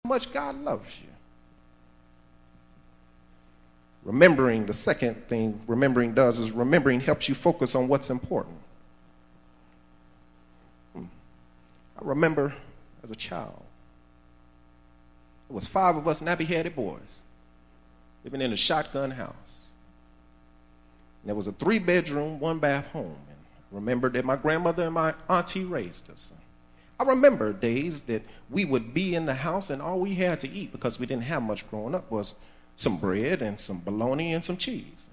much God loves you. Remembering, the second thing remembering does is remembering helps you focus on what's important. I remember as a child, there was 5 of us nappy-headed boys living in a shotgun house. And there was a 3-bedroom, 1-bath home. And I remember that my grandmother and my auntie raised us. I remember days that we would be in the house and all we had to eat, because we didn't have much growing up, was some bread and some bologna and some cheese.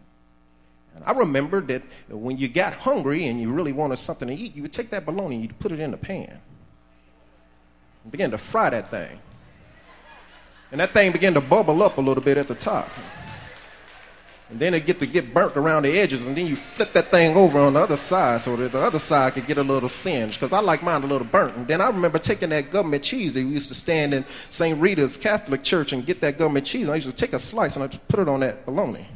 And I remember that when you got hungry and you really wanted something to eat, you would take that bologna and you'd put it in the pan and begin to fry that thing. And that thing began to bubble up a little bit at the top. And then it get burnt around the edges, and then you flip that thing over on the other side so that the other side could get a little singed, because I like mine a little burnt. And then I remember taking that government cheese. They used to stand in St. Rita's Catholic Church and get that government cheese. And I used to take a slice and I put it on that bologna.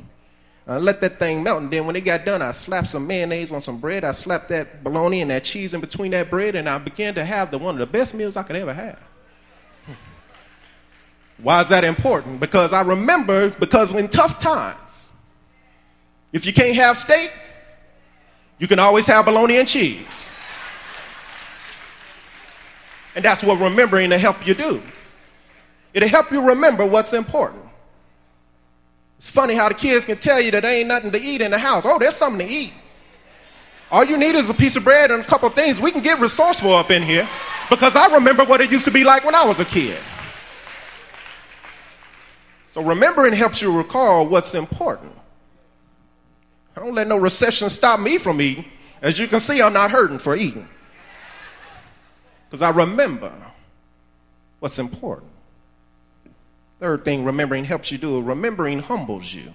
I let that thing melt, and then when it got done, I slapped some mayonnaise on some bread. I slapped that bologna and that cheese in between that bread, and I began to have one of the best meals I could ever have. Why is that important? Because I remember, because in tough times, if you can't have steak, you can always have bologna and cheese. And that's what remembering will help you do. It'll help you remember what's important. It's funny how the kids can tell you that there ain't nothing to eat in the house. Oh, there's something to eat. All you need is a piece of bread and a couple of things. We can get resourceful up in here, because I remember what it used to be like when I was a kid. So remembering helps you recall what's important. I don't let no recession stop me from eating. As you can see, I'm not hurting for eating, because I remember what's important. Third thing remembering helps you do, remembering humbles you.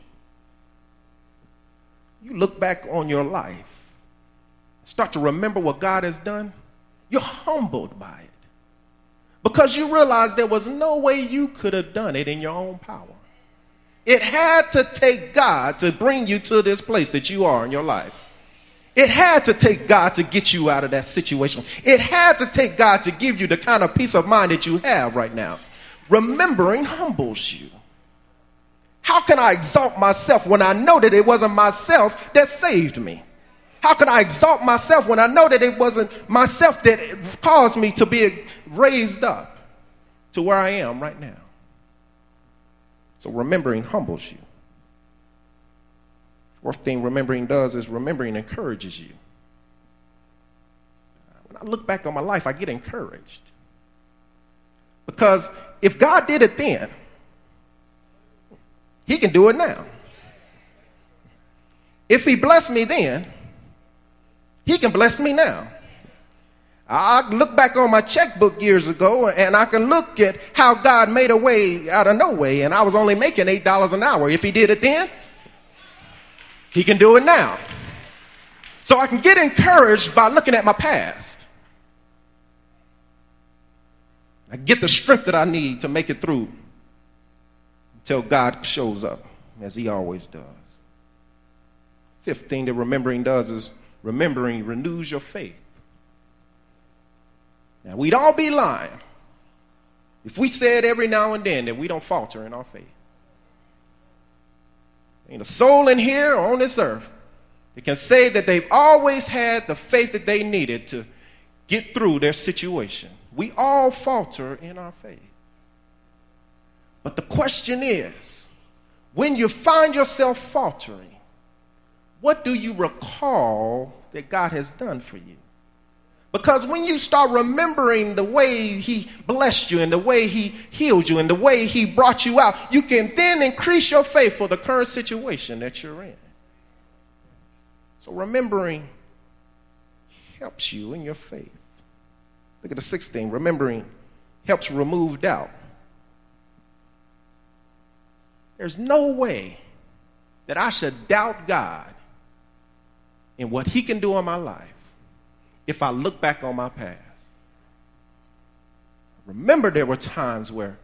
You look back on your life, start to remember what God has done, you're humbled by it, because you realize there was no way you could have done it in your own power. It had to take God to bring you to this place that you are in your life. It had to take God to get you out of that situation. It had to take God to give you the kind of peace of mind that you have right now. Remembering humbles you. How can I exalt myself when I know that it wasn't myself that saved me? How can I exalt myself when I know that it wasn't myself that caused me to be raised up to where I am right now? So remembering humbles you. Fourth thing remembering does is remembering encourages you. When I look back on my life, I get encouraged. Because if God did it then, he can do it now. If he blessed me then, he can bless me now. I look back on my checkbook years ago, and I can look at how God made a way out of no way, and I was only making $8 an hour. If he did it then, he can do it now. So I can get encouraged by looking at my past. I get the strength that I need to make it through until God shows up, as he always does. Fifth thing that remembering does is remembering renews your faith. Now, we'd all be lying if we said every now and then that we don't falter in our faith. Ain't a soul in here or on this earth that can say that they've always had the faith that they needed to get through their situation. We all falter in our faith. But the question is, when you find yourself faltering, what do you recall that God has done for you? Because when you start remembering the way he blessed you and the way he healed you and the way he brought you out, you can then increase your faith for the current situation that you're in. So remembering helps you in your faith. Look at the sixth thing. Remembering helps remove doubt. There's no way that I should doubt God in what he can do in my life if I look back on my past. Remember, there were times where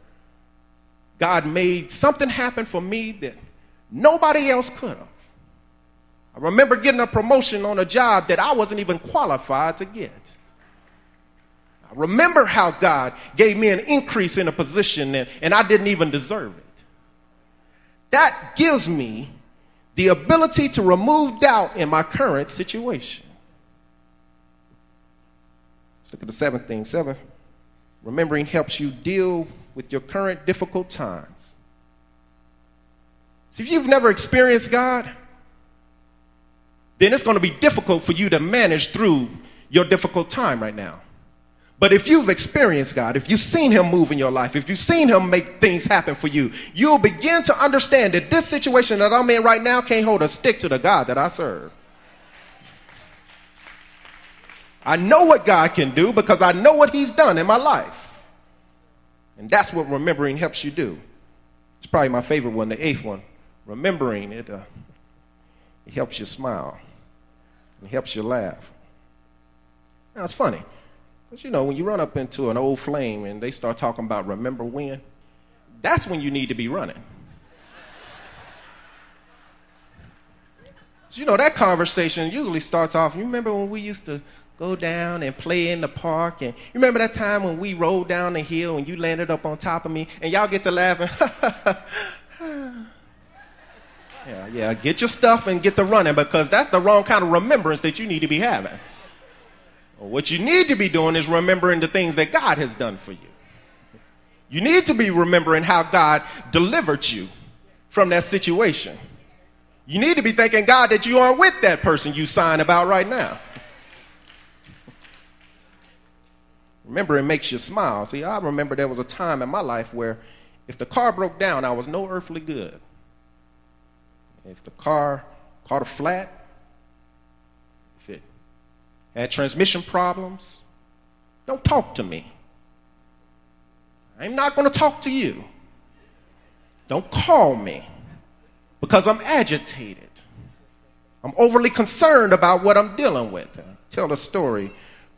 God made something happen for me that nobody else could have. I remember getting a promotion on a job that I wasn't even qualified to get. I remember how God gave me an increase in a position and I didn't even deserve it. That gives me the ability to remove doubt in my current situation. Let's look at the seventh thing. 7, remembering helps you deal with your current difficult times. See, if you've never experienced God, then it's going to be difficult for you to manage through your difficult time right now. But if you've experienced God, if you've seen him move in your life, if you've seen him make things happen for you, you'll begin to understand that this situation that I'm in right now can't hold a stick to the God that I serve. I know what God can do because I know what he's done in my life. And that's what remembering helps you do. It's probably my favorite one, the 8th one. Remembering it helps you smile. It helps you laugh. Now, it's funny. But you know, when you run up into an old flame and they start talking about remember when, that's when you need to be running. You know, that conversation usually starts off, you remember when we used to go down and play in the park? And you remember that time when we rolled down the hill and you landed up on top of me and y'all get to laughing? Yeah, get your stuff and get to running, because that's the wrong kind of remembrance that you need to be having. What you need to be doing is remembering the things that God has done for you. You need to be remembering how God delivered you from that situation. You need to be thanking God that you aren't with that person you signed about right now. Remember, it makes you smile. See, I remember there was a time in my life where if the car broke down, I was no earthly good. If the car caught a flat, if it had transmission problems, don't talk to me. I'm not going to talk to you. Don't call me, because I'm agitated. I'm overly concerned about what I'm dealing with. I'll tell a story.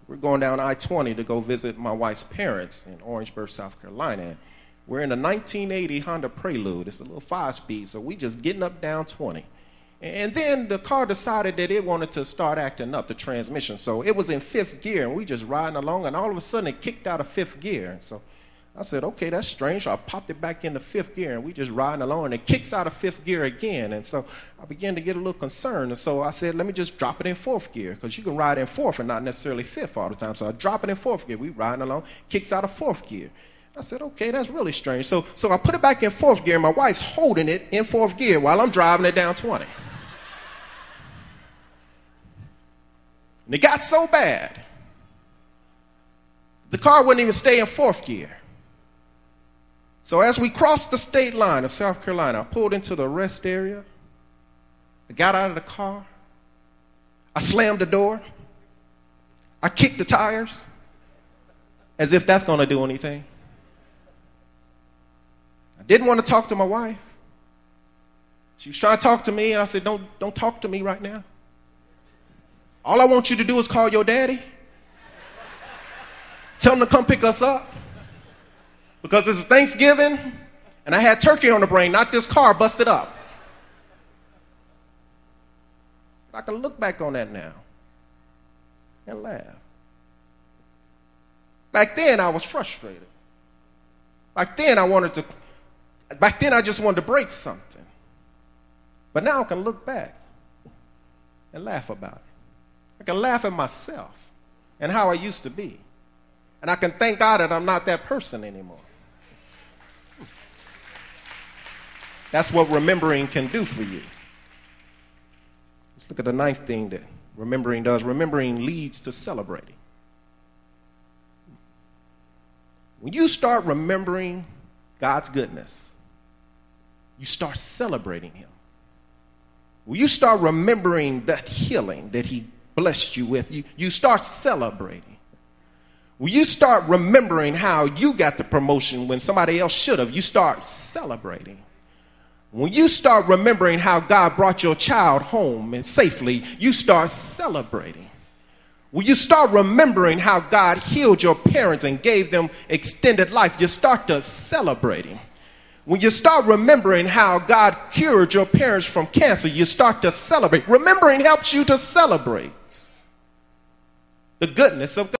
We're going down I-20 to go visit my wife's parents in Orangeburg, South Carolina. We're in a 1980 Honda Prelude. It's a little 5-speed, so we just getting up down 20. And then the car decided that it wanted to start acting up, the transmission. So it was in 5th gear, and we just riding along, and all of a sudden it kicked out of 5th gear. So I said, okay, that's strange. So I popped it back into 5th gear, and we just riding along, and it kicks out of 5th gear again. And so I began to get a little concerned. And so I said, let me just drop it in 4th gear, because you can ride in 4th and not necessarily 5th all the time. So I drop it in 4th gear. We riding along, kicks out of 4th gear. I said, okay, that's really strange. So I put it back in 4th gear, and my wife's holding it in 4th gear while I'm driving it down 20. And it got so bad, the car wouldn't even stay in 4th gear. So as we crossed the state line of South Carolina, I pulled into the rest area. I got out of the car. I slammed the door. I kicked the tires, as if that's going to do anything. I didn't want to talk to my wife. She was trying to talk to me, and I said, don't talk to me right now. All I want you to do is call your daddy. Tell him to come pick us up. Because it's Thanksgiving, and I had turkey on the brain, not this car busted up. I can look back on that now and laugh. Back then, I was frustrated. Back then, I just wanted to break something. But now I can look back and laugh about it. I can laugh at myself and how I used to be. And I can thank God that I'm not that person anymore. That's what remembering can do for you. Let's look at the 9th thing that remembering does. Remembering leads to celebrating. When you start remembering God's goodness, you start celebrating him. When you start remembering that healing that he blessed you with, you start celebrating. When you start remembering how you got the promotion when somebody else should have, you start celebrating. When you start remembering how God brought your child home and safely, you start celebrating. When you start remembering how God healed your parents and gave them extended life, you start to celebrating. When you start remembering how God cured your parents from cancer, you start to celebrate. Remembering helps you to celebrate the goodness of God.